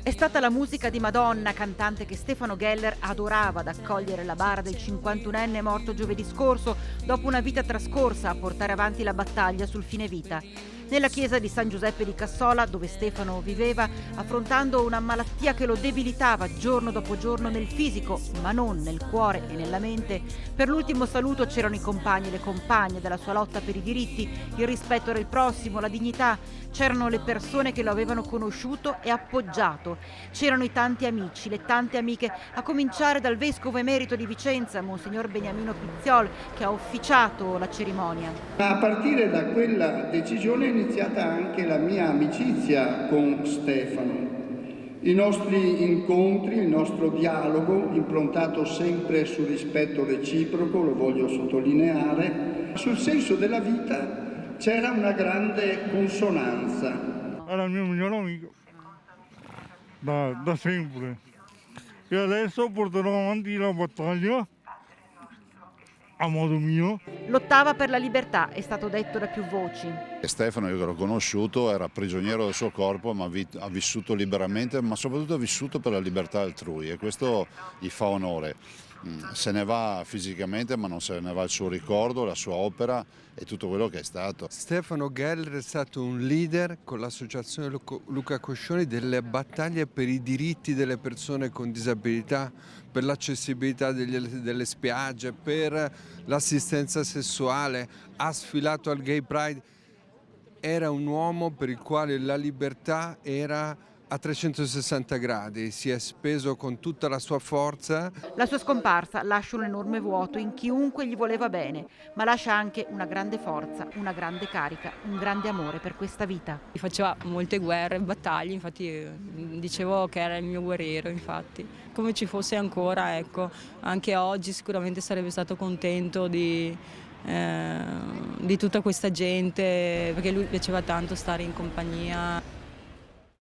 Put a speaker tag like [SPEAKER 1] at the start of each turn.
[SPEAKER 1] È stata la musica di Madonna, cantante che Stefano Geller adorava, ad accogliere la bara del 51enne morto giovedì scorso, dopo una vita trascorsa a portare avanti la battaglia sul fine vita. Nella chiesa di San Giuseppe di Cassola, dove Stefano viveva, affrontando una malattia che lo debilitava giorno dopo giorno nel fisico, ma non nel cuore e nella mente, per l'ultimo saluto c'erano i compagni e le compagne della sua lotta per i diritti, il rispetto del prossimo, la dignità. C'erano le persone che lo avevano conosciuto e appoggiato. C'erano i tanti amici, le tante amiche, a cominciare dal vescovo emerito di Vicenza, Monsignor Beniamino Pizziol, che ha officiato la cerimonia.
[SPEAKER 2] A partire da quella decisione è iniziata anche la mia amicizia con Stefano. I nostri incontri, il nostro dialogo, improntato sempre sul rispetto reciproco, lo voglio sottolineare, sul senso della vita c'era una grande consonanza.
[SPEAKER 3] Era il mio migliore amico, da sempre. E adesso porterò avanti la battaglia a modo mio.
[SPEAKER 1] Lottava per la libertà, è stato detto da più voci.
[SPEAKER 4] Stefano, io che l'ho conosciuto, era prigioniero del suo corpo, ma ha vissuto liberamente, ma soprattutto ha vissuto per la libertà altrui e questo gli fa onore. Se ne va fisicamente, ma non se ne va il suo ricordo, la sua opera e tutto quello che è stato.
[SPEAKER 5] Stefano Geller è stato un leader con l'associazione Luca Coscioni delle battaglie per i diritti delle persone con disabilità, per l'accessibilità delle spiagge, per l'assistenza sessuale, ha sfilato al Gay Pride. Era un uomo per il quale la libertà era a 360 gradi, si è speso con tutta la sua forza.
[SPEAKER 1] La sua scomparsa lascia un enorme vuoto in chiunque gli voleva bene, ma lascia anche una grande forza, una grande carica, un grande amore per questa vita.
[SPEAKER 6] Faceva molte guerre, battaglie, infatti dicevo che era il mio guerriero, infatti. Come ci fosse ancora, ecco, anche oggi sicuramente sarebbe stato contento di tutta questa gente, perché lui piaceva tanto stare in compagnia.